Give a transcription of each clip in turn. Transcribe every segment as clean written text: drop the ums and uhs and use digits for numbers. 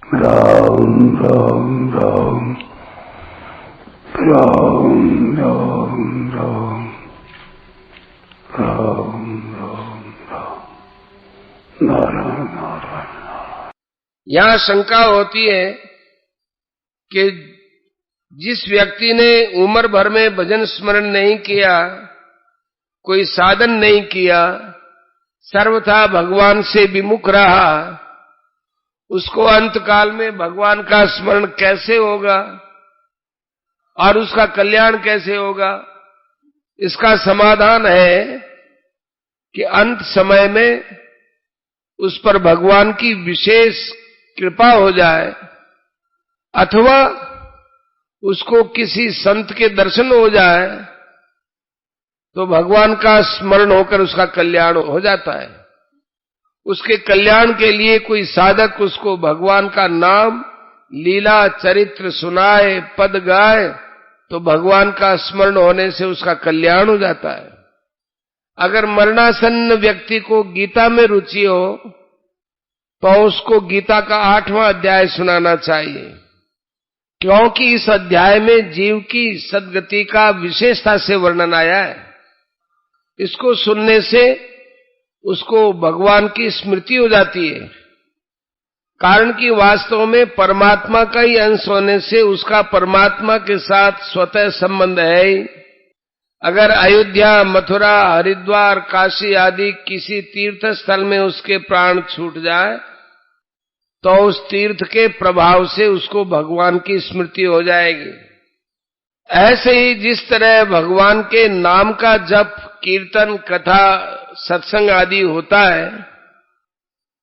राम राम राम राम राम राम राम राम राम नारायण नारायण। यहाँ शंका होती है कि जिस व्यक्ति ने उम्र भर में भजन स्मरण नहीं किया, कोई साधन नहीं किया, सर्वथा भगवान से विमुख रहा, उसको अंतकाल में भगवान का स्मरण कैसे होगा और उसका कल्याण कैसे होगा? इसका समाधान है कि अंत समय में उस पर भगवान की विशेष कृपा हो जाए अथवा उसको किसी संत के दर्शन हो जाए तो भगवान का स्मरण होकर उसका कल्याण हो जाता है। उसके कल्याण के लिए कोई साधक उसको भगवान का नाम, लीला, चरित्र सुनाए, पद गाए तो भगवान का स्मरण होने से उसका कल्याण हो जाता है। अगर मरणासन्न व्यक्ति को गीता में रुचि हो तो उसको गीता का 8वां अध्याय सुनाना चाहिए, क्योंकि इस अध्याय में जीव की सद्गति का विशेषता से वर्णन आया है। इसको सुनने से उसको भगवान की स्मृति हो जाती है, कारण कि वास्तव में परमात्मा का ही अंश होने से उसका परमात्मा के साथ स्वतः संबंध है ही। अगर अयोध्या, मथुरा, हरिद्वार, काशी आदि किसी तीर्थ स्थल में उसके प्राण छूट जाए तो उस तीर्थ के प्रभाव से उसको भगवान की स्मृति हो जाएगी। ऐसे ही जिस तरह भगवान के नाम का जप, कीर्तन, कथा, सत्संग आदि होता है,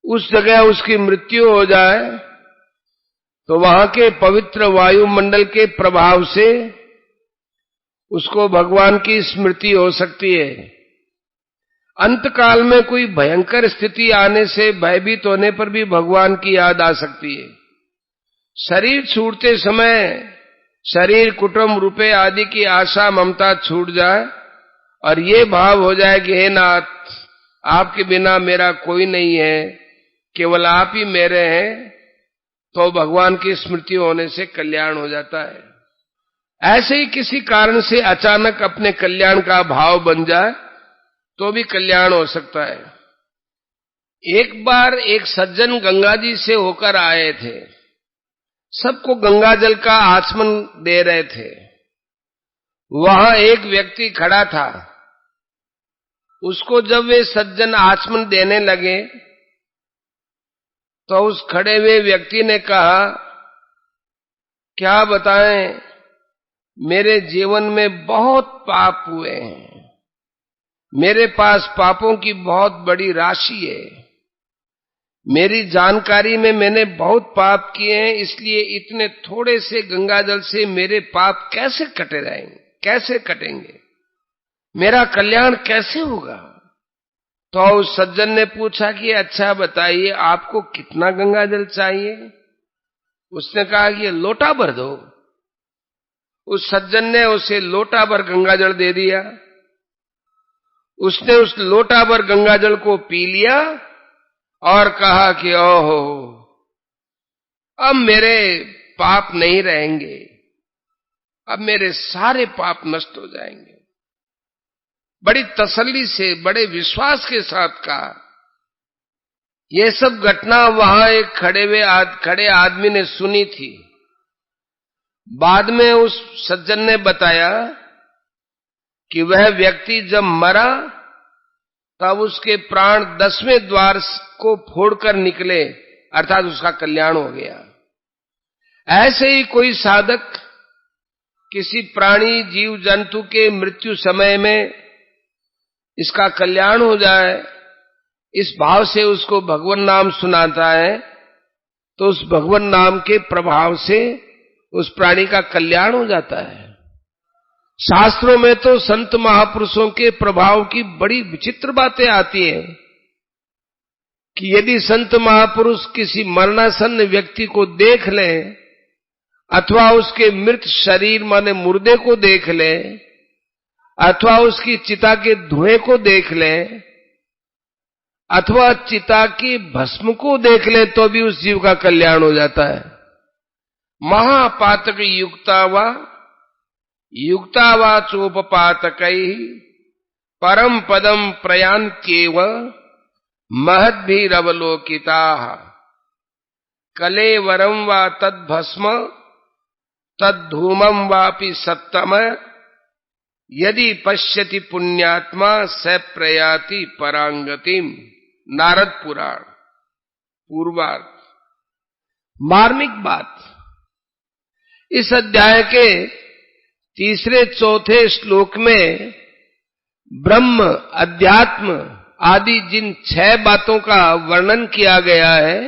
उस जगह उसकी मृत्यु हो जाए तो वहां के पवित्र वायुमंडल के प्रभाव से उसको भगवान की स्मृति हो सकती है। अंतकाल में कोई भयंकर स्थिति आने से भयभीत होने पर भी भगवान की याद आ सकती है। शरीर छूटते समय शरीर, कुटुंब, रुपए आदि की आशा, ममता छूट जाए और ये भाव हो जाए कि हे नाथ, आपके बिना मेरा कोई नहीं है, केवल आप ही मेरे हैं, तो भगवान की स्मृति होने से कल्याण हो जाता है। ऐसे ही किसी कारण से अचानक अपने कल्याण का भाव बन जाए तो भी कल्याण हो सकता है। एक बार एक सज्जन गंगा जी से होकर आए थे, सबको गंगा जल का आचमन दे रहे थे। वहां एक व्यक्ति खड़ा था, उसको जब वे सज्जन आचमन देने लगे तो उस खड़े हुए व्यक्ति ने कहा, क्या बताएं, मेरे जीवन में बहुत पाप हुए हैं, मेरे पास पापों की बहुत बड़ी राशि है, मेरी जानकारी में मैंने बहुत पाप किए हैं, इसलिए इतने थोड़े से गंगा जल से मेरे पाप कैसे कटे रहेंगे, कैसे कटेंगे, मेरा कल्याण कैसे होगा? तो उस सज्जन ने पूछा कि अच्छा बताइए, आपको कितना गंगा जल चाहिए? उसने कहा कि लोटा भर दो। उस सज्जन ने उसे लोटा भर गंगा जल दे दिया। उसने उस लोटा भर गंगा जल को पी लिया और कहा कि ओहो, अब मेरे पाप नहीं रहेंगे, अब मेरे सारे पाप नष्ट हो जाएंगे। बड़ी तसल्ली से, बड़े विश्वास के साथ कहा। यह सब घटना वहां एक खड़े आदमी ने सुनी थी। बाद में उस सज्जन ने बताया कि वह व्यक्ति जब मरा तब उसके प्राण 10वें द्वार को फोड़कर निकले, अर्थात उसका कल्याण हो गया। ऐसे ही कोई साधक किसी प्राणी, जीव जंतु के मृत्यु समय में इसका कल्याण हो जाए, इस भाव से उसको भगवान नाम सुनाता है तो उस भगवान नाम के प्रभाव से उस प्राणी का कल्याण हो जाता है। शास्त्रों में तो संत महापुरुषों के प्रभाव की बड़ी विचित्र बातें आती हैं कि यदि संत महापुरुष किसी मरणासन्न व्यक्ति को देख लें अथवा उसके मृत शरीर माने मुर्दे को देख लें अथवा उसकी चिता के धुएं को देख लें अथवा चिता की भस्म को देख ले तो भी उस जीव का कल्याण हो जाता है। महापातक युक्तावा चोपपातकैः परम पदम प्रयान्त्येव महद्भिरवलोकिताः कलेवरं वा तद्भस्म तद्धूमं वापि सत्तम यदि पश्यति पुण्यात्मा स प्रयाति परांगतिम। नारद पुराण पूर्वार्ध। मार्मिक बात, इस अध्याय के तीसरे चौथे श्लोक में ब्रह्म, अध्यात्म आदि जिन 6 बातों का वर्णन किया गया है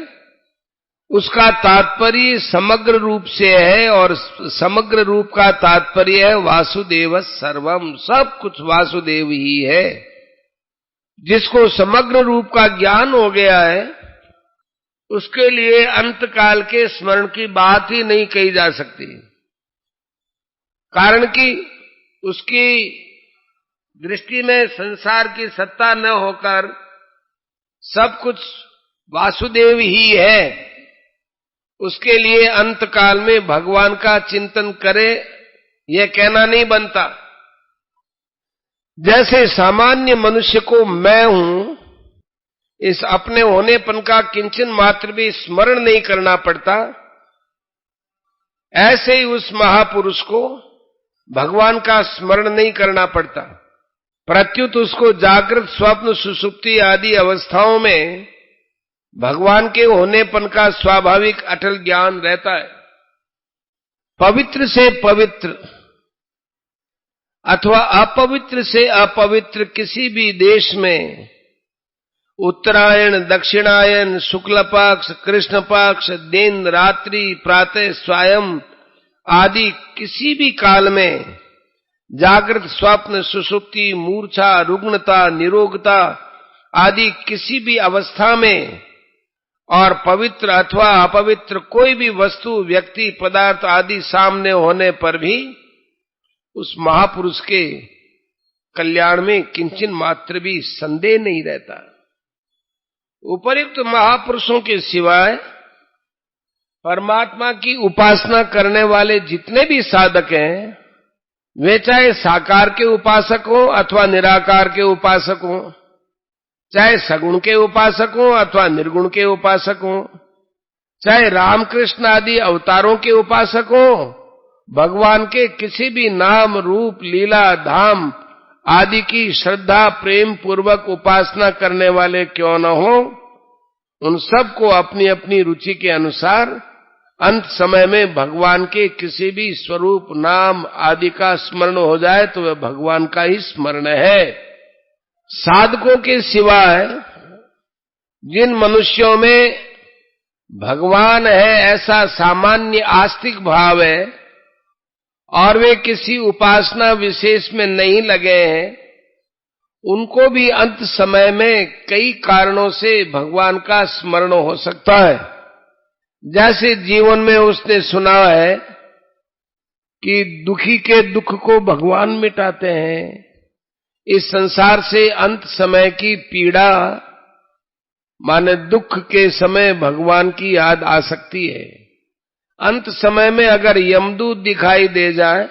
उसका तात्पर्य समग्र रूप से है, और समग्र रूप का तात्पर्य है वासुदेव सर्वम, सब कुछ वासुदेव ही है। जिसको समग्र रूप का ज्ञान हो गया है उसके लिए अंतकाल के स्मरण की बात ही नहीं कही जा सकती, कारण कि उसकी दृष्टि में संसार की सत्ता न होकर सब कुछ वासुदेव ही है। उसके लिए अंतकाल में भगवान का चिंतन करे यह कहना नहीं बनता। जैसे सामान्य मनुष्य को मैं हूं इस अपने होनेपन का किंचन मात्र भी स्मरण नहीं करना पड़ता, ऐसे ही उस महापुरुष को भगवान का स्मरण नहीं करना पड़ता, प्रत्युत उसको जागृत, स्वप्न, सुषुप्ति आदि अवस्थाओं में भगवान के होनेपन का स्वाभाविक अटल ज्ञान रहता है। पवित्र से पवित्र अथवा अपवित्र से अपवित्र किसी भी देश में उत्तरायण, दक्षिणायन, शुक्ल पक्ष, कृष्ण पक्ष, दिन, रात्रि, प्रातः, स्वयं आदि किसी भी काल में जागृत, स्वप्न, सुषुप्ति, मूर्छा, रुग्णता, निरोगता आदि किसी भी अवस्था में और पवित्र अथवा अपवित्र कोई भी वस्तु, व्यक्ति, पदार्थ आदि सामने होने पर भी उस महापुरुष के कल्याण में किंचन मात्र भी संदेह नहीं रहता। उपर्युक्त महापुरुषों के सिवाय परमात्मा की उपासना करने वाले जितने भी साधक हैं, वे चाहे साकार के उपासक हो अथवा निराकार के उपासक हो, चाहे सगुण के उपासक हो अथवा निर्गुण के उपासक हो, चाहे रामकृष्ण आदि अवतारों के उपासक हो, भगवान के किसी भी नाम, रूप, लीला, धाम आदि की श्रद्धा प्रेम पूर्वक उपासना करने वाले क्यों न हो, उन सबको अपनी अपनी रुचि के अनुसार अंत समय में भगवान के किसी भी स्वरूप, नाम आदि का स्मरण हो जाए तो वह भगवान का ही स्मरण है। साधकों के सिवाय जिन मनुष्यों में भगवान है ऐसा सामान्य आस्तिक भाव है और वे किसी उपासना विशेष में नहीं लगे हैं, उनको भी अंत समय में कई कारणों से भगवान का स्मरण हो सकता है। जैसे जीवन में उसने सुना है कि दुखी के दुख को भगवान मिटाते हैं, इस संसार से अंत समय की पीड़ा माने दुख के समय भगवान की याद आ सकती है। अंत समय में अगर यमदूत दिखाई दे जाए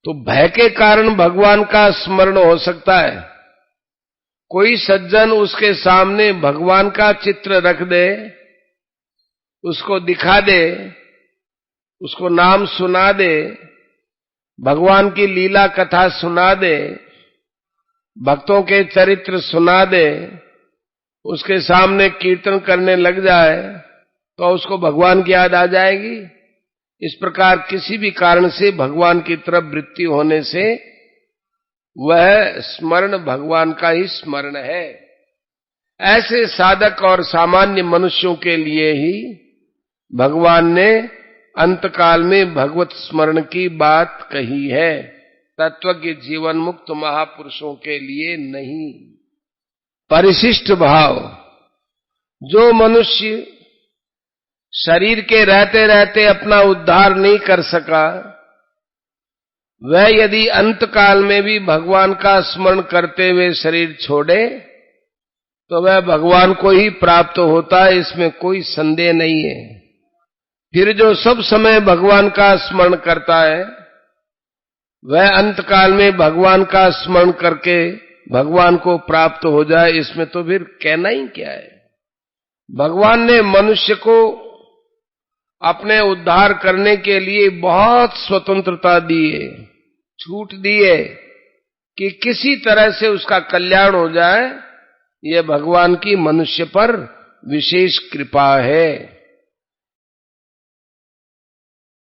तो भय के कारण भगवान का स्मरण हो सकता है। कोई सज्जन उसके सामने भगवान का चित्र रख दे, उसको दिखा दे, उसको नाम सुना दे, भगवान की लीला कथा सुना दे, भक्तों के चरित्र सुना दे, उसके सामने कीर्तन करने लग जाए तो उसको भगवान की याद आ जाएगी। इस प्रकार किसी भी कारण से भगवान की तरफ वृत्ति होने से वह स्मरण भगवान का ही स्मरण है। ऐसे साधक और सामान्य मनुष्यों के लिए ही भगवान ने अंतकाल में भगवत स्मरण की बात कही है, तत्वज्ञ जीवन मुक्त महापुरुषों के लिए नहीं। परिशिष्ट भाव, जो मनुष्य शरीर के रहते रहते अपना उद्धार नहीं कर सका, वह यदि अंतकाल में भी भगवान का स्मरण करते हुए शरीर छोड़े तो वह भगवान को ही प्राप्त होता है, इसमें कोई संदेह नहीं है। फिर जो सब समय भगवान का स्मरण करता है वह अंतकाल में भगवान का स्मरण करके भगवान को प्राप्त हो जाए, इसमें तो फिर कहना ही क्या है। भगवान ने मनुष्य को अपने उद्धार करने के लिए बहुत स्वतंत्रता दी है, छूट दी है कि किसी तरह से उसका कल्याण हो जाए। यह भगवान की मनुष्य पर विशेष कृपा है।